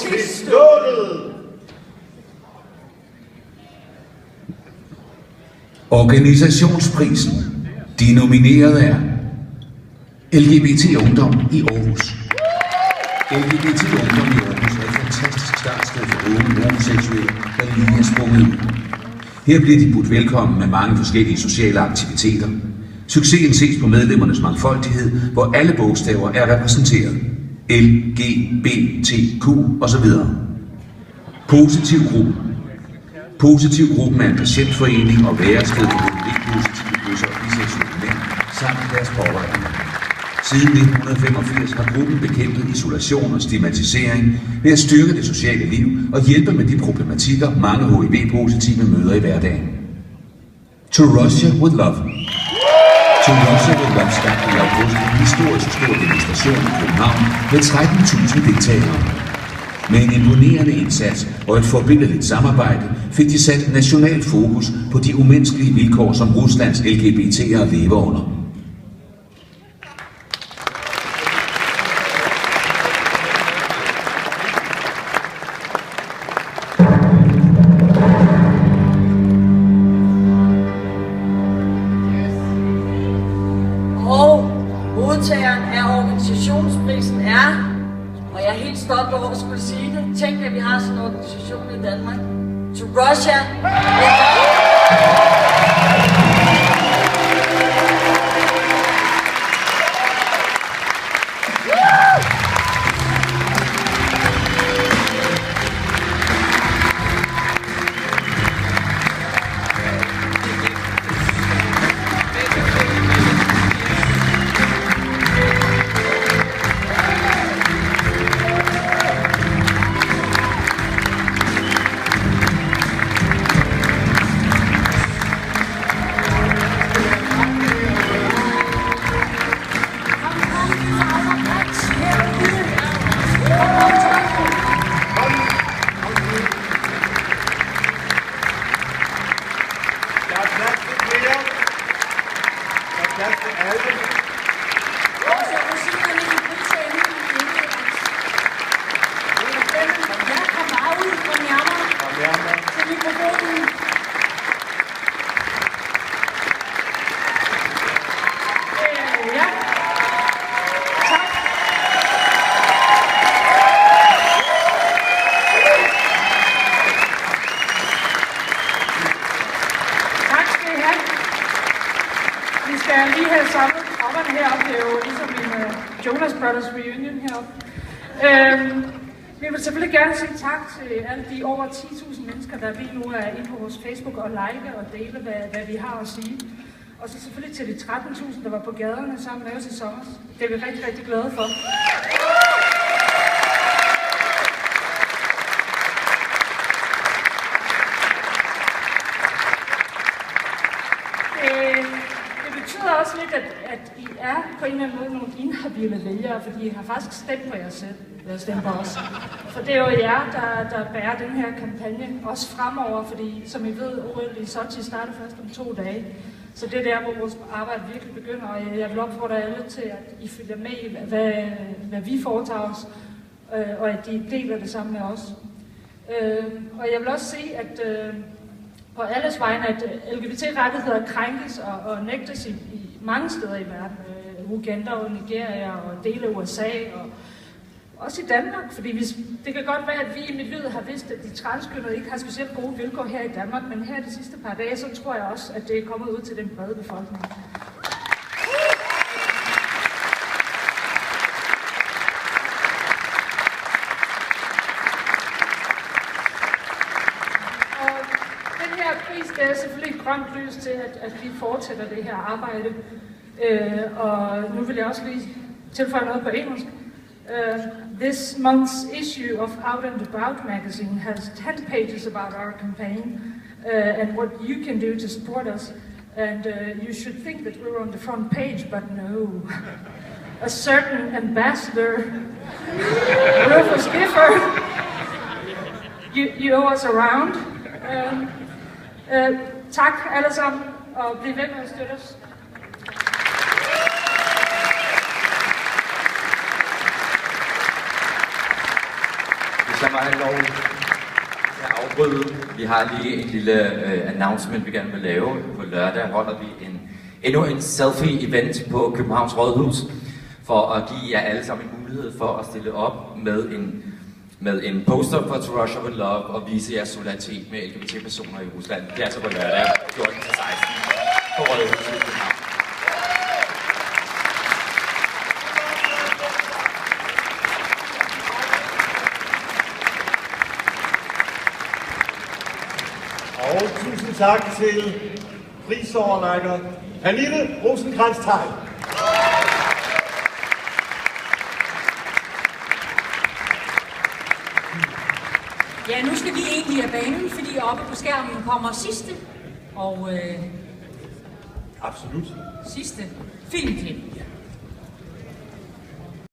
til stålet! Organisationsprisen. De nominerede er LGBT Ungdom i Aarhus. LGBT Ungdom i Aarhus er et fantastisk startsted for unge homoseksuelle, der lige er sprunget ud. Her bliver de budt velkommen med mange forskellige sociale aktiviteter. Succesen ses på medlemmernes mangfoldighed, hvor alle bogstaver er repræsenteret. L, G, B, T, Q osv. Positivgruppen. Positivgruppen er en patientforening og værested for HIV-positive bøsser og biseksuelle mænd samt deres pårørende. Siden 1985 har gruppen bekæmpet isolation og stigmatisering ved at styrke det sociale liv og hjælpe med de problematikker, mange HIV-positive møder i hverdagen. To Russia with Love. To Russia with Love skabte i august en historisk stor demonstration i København med 13.000 deltagere. Med en imponerende indsats og et forbilledligt samarbejde fik de sat national fokus på de umenneskelige vilkår, som Ruslands LGBT'ere lever under. Modtageren af organisationsprisen er, og jeg er helt stolt over at skulle sige det, tænk at vi har sådan en organisation i Danmark. To Russia. Vi vil selvfølgelig gerne sige tak til alle de over 10.000 mennesker, der lige nu er inde på vores Facebook og like og dele, hvad vi har at sige. Og så selvfølgelig til de 13.000, der var på gaderne sammen med os i sommer. Det er vi rigtig, rigtig glade for. Det betyder også lidt, at I er på en eller anden måde nogle inhabile vælgere, fordi I har faktisk stemt på jer selv. Stemt på os. For det er jo jer, der bærer den her kampagne, også fremover, fordi som I ved, OL i Sochi starter først om 2 dage. Så det er der, hvor vores arbejde virkelig begynder, og jeg vil opfordre alle til, at I følger med i, hvad vi foretager os, og at de deler det sammen med os. Og jeg vil også sige, at på alles vegne, at LGBT-rettigheder krænkes og nægtes i mange steder i verden. Uganda og Nigeria og dele af USA og også i Danmark, fordi det kan godt være, at vi i miljøet har vidst, at de transkønnede ikke har specielt gode vilkår her i Danmark, men her de sidste par dage, så tror jeg også, at det er kommet ud til den brede befolkning. Og den her pris, det er selvfølgelig grønt lys til, at vi fortsætter det her arbejde. Og nu vil jeg også lige tilføje noget på engelsk. This month's issue of Out and About magazine has 10 pages about our campaign and what you can do to support us. And you should think that we're on the front page, but no. A certain ambassador, Rufus Gifford, you owe us around. Tak alle sammen, og bliv ved med at støtte os. Hvis jeg må have lov til at afbryde. Vi har lige en lille announcement, vi gerne vil lave. På lørdag holder vi endnu en selfie-event på Københavns Rådhus, for at give jer alle sammen en mulighed for at stille op med en poster for To Russia With Love og vise jeres solidaritet med LGBT-personer i Rusland. Det er altså på lørdag 14-16 på Rådhuset i København. Og tusind tak til prisoverrækker Pernille Rosenkrantz-Theil. Ja, nu skal vi egentlig af banen, fordi oppe på skærmen kommer sidste og Absolut. sidste filmklip.